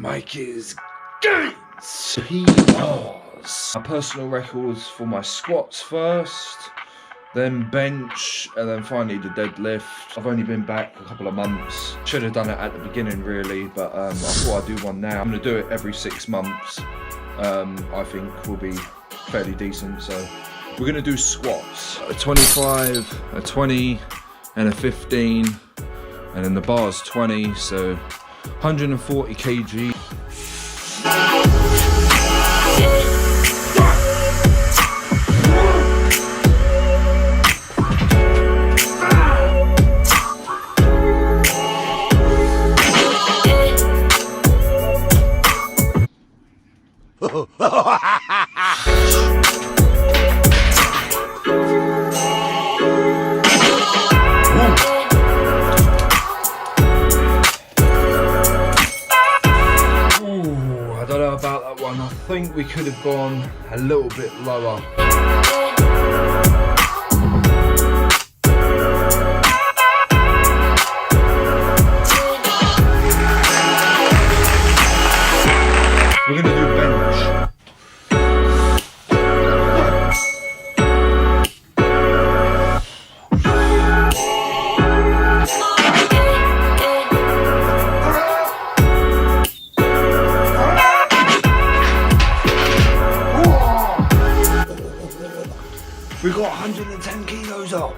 Mike is gains. He was. My personal records for my squats first, then bench, and then finally the deadlift. I've only been back a couple of months. Should have done it at the beginning really, but I thought I'd do one now. I'm gonna do it every 6 months. I think will be fairly decent. So we're gonna do squats. A 25, a 20, and a 15, and then the bar's 20, so 140 kg. I think we could have gone a little bit lower. We're gonna do bench. We got 110 kilos up.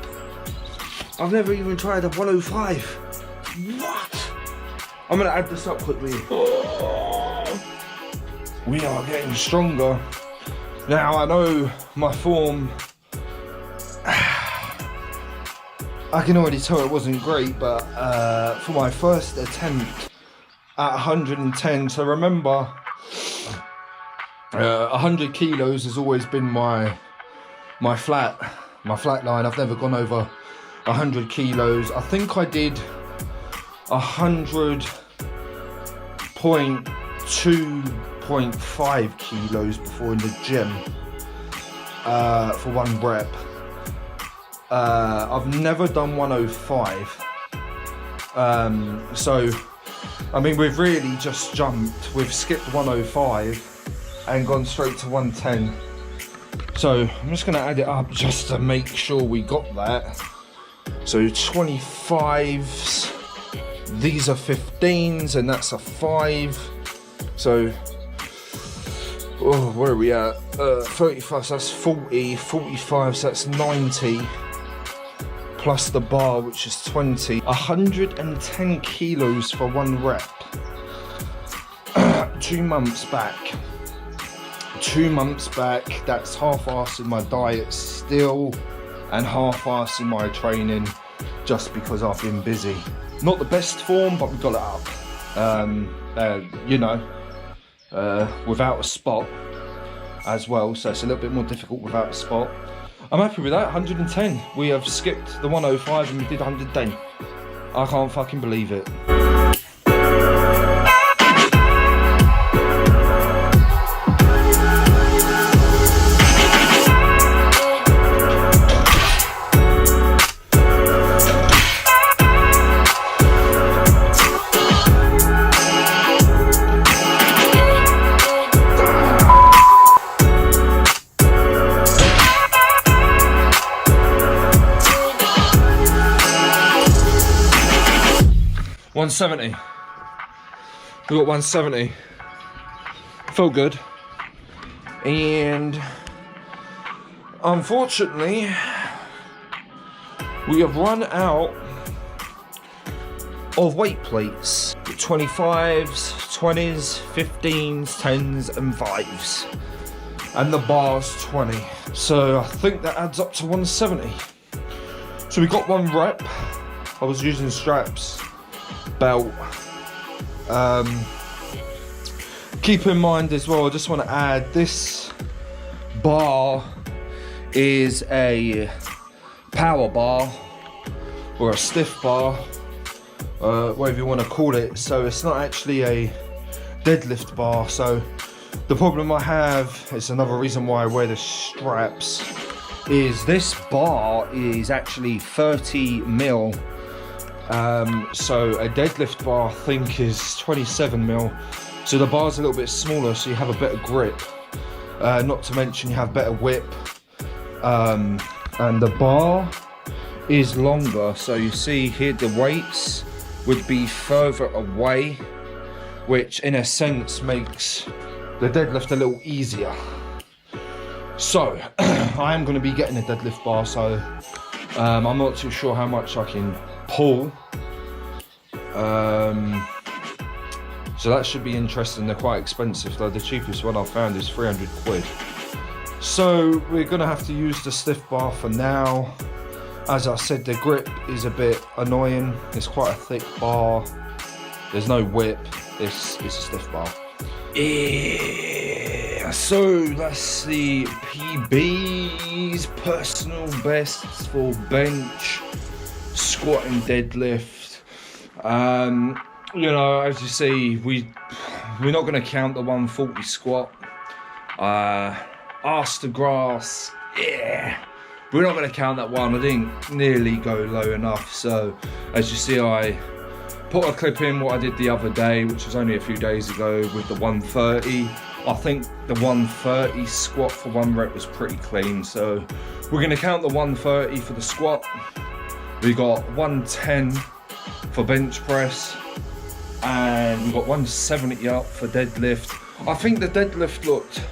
I've never even tried a 105. What? I'm gonna add this up quickly. We are getting stronger. Now I know my form, I can already tell it wasn't great, but for my first attempt at 110, so remember, 100 kilos has always been my flat line. I've never gone over 100 kilos. I think I did 100.2.5 kilos before in the gym for one rep. I've never done 105. So, I mean, we've really just jumped. We've skipped 105 and gone straight to 110. So I'm just going to add it up just to make sure we got that. So 25s, these are 15s, and that's a 5. So, where are we at? 35, so that's 40, 45, so that's 90. Plus the bar, which is 20. 110 kilos for one rep. 2 months back. 2 months back, that's half-assing my diet still and half-assing my training just because I've been busy. Not the best form, but we got it up. You know, without a spot as well, so it's a little bit more difficult without a spot. I'm happy with that. 110. We have skipped the 105 and we did 110. I can't fucking believe it. 170. We got 170. Felt good. And unfortunately, we have run out of weight plates. 25s, 20s, 15s, 10s, and 5s. And the bar's 20. So I think that adds up to 170. So we got one rep. I was using straps. Belt. Keep in mind as well, I just want to add, this bar is a power bar or a stiff bar, whatever you want to call it. So it's not actually a deadlift bar. So the problem I have, it's another reason why I wear the straps, is this bar is actually 30 mil. So a deadlift bar I think is 27 mil. So the bar's a little bit smaller, so you have a better grip. Not to mention you have better whip. And the bar is longer, so you see here the weights would be further away, which in a sense makes the deadlift a little easier. So I am going to be getting a deadlift bar, so I'm not too sure how much I can pull. So that should be interesting. They're quite expensive though. The cheapest one I found is 300 quid. So we're going to have to use the stiff bar for now. As I said, the grip is a bit annoying. It's quite a thick bar. There's no whip. It's a stiff bar. Yeah, so that's the PB's personal bests for bench, squat and deadlift. You know, as you see, we're not going to count the 140 squat. Arse to grass, yeah. We're not going to count that one. I didn't nearly go low enough. So, as you see, I put a clip in what I did the other day, which was only a few days ago, with the 130. I think the 130 squat for 1 rep was pretty clean. So, we're going to count the 130 for the squat. We got 110 for bench press. And we've got 170 up for deadlift. I think the deadlift looked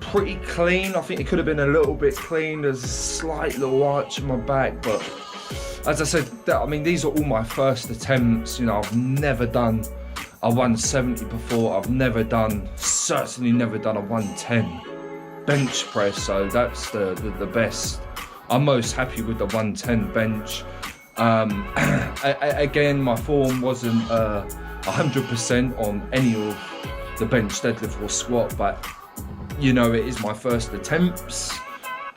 pretty clean. I think it could have been a little bit clean. There's a slight little arch in my back, but as I said, I mean, these are all my first attempts. You know, I've never done a 170 before. I've certainly never done a 110 bench press. So that's the best. I'm most happy with the 110 bench. Again, my form wasn't 100% on any of the bench, deadlift or squat, but you know, it is my first attempts.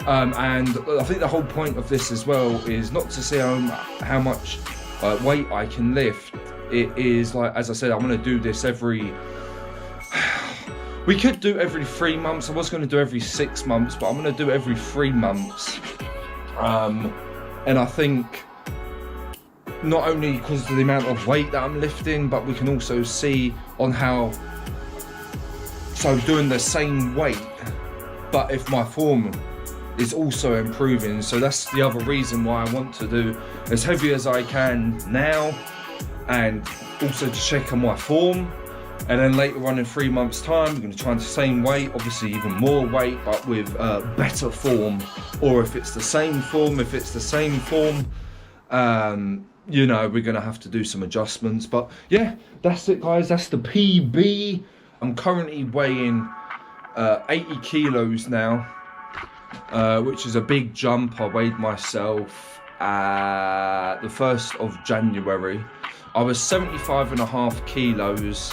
And I think the whole point of this as well is not to see how much weight I can lift. It is like, as I said, I'm going to do this we could do every 3 months. I was going to do every 6 months, but I'm going to do every 3 months. And I think not only because of the amount of weight that I'm lifting, but we can also see on how, so doing the same weight, but if my form is also improving. So that's the other reason why I want to do as heavy as I can now, and also to check on my form. And then later on in 3 months time, we're going to try the same weight, obviously even more weight, but with better form. Or if it's the same form, you know, we're going to have to do some adjustments. But yeah, that's it guys, that's the PB. I'm currently weighing 80 kilos now, which is a big jump. I weighed myself the 1st of January. I was 75.5 kilos,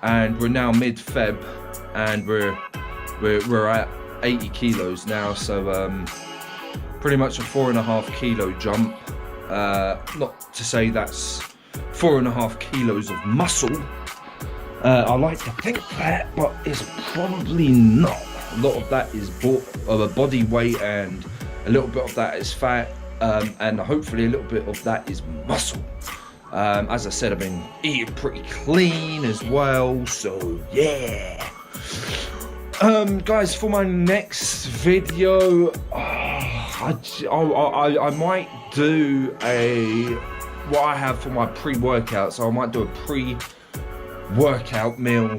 and we're now mid-Feb, and we're at 80 kilos now. So pretty much a 4.5 kilo jump. Not to say that's 4.5 kilos of muscle. I like to think that, but it's probably not. A lot of that is body weight, and a little bit of that is fat, and hopefully a little bit of that is muscle. As I said, I've been eating pretty clean as well, so yeah. Guys, for my next video, I might do what I have for my pre-workout. So I might do a pre-workout meal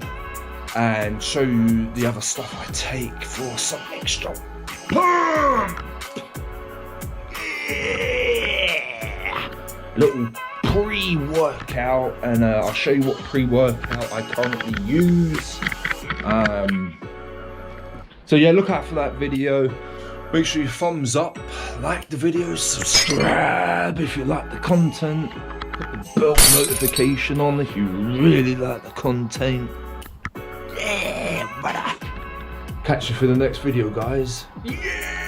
and show you the other stuff I take for some extra pump. Yeah. Little pre-workout, and I'll show you what pre-workout I currently use. So yeah, look out for that video. Make sure you thumbs up, like the video, subscribe if you like the content, put the bell notification on if you really like the content. Yeah, brother. Catch you for the next video, guys. Yeah.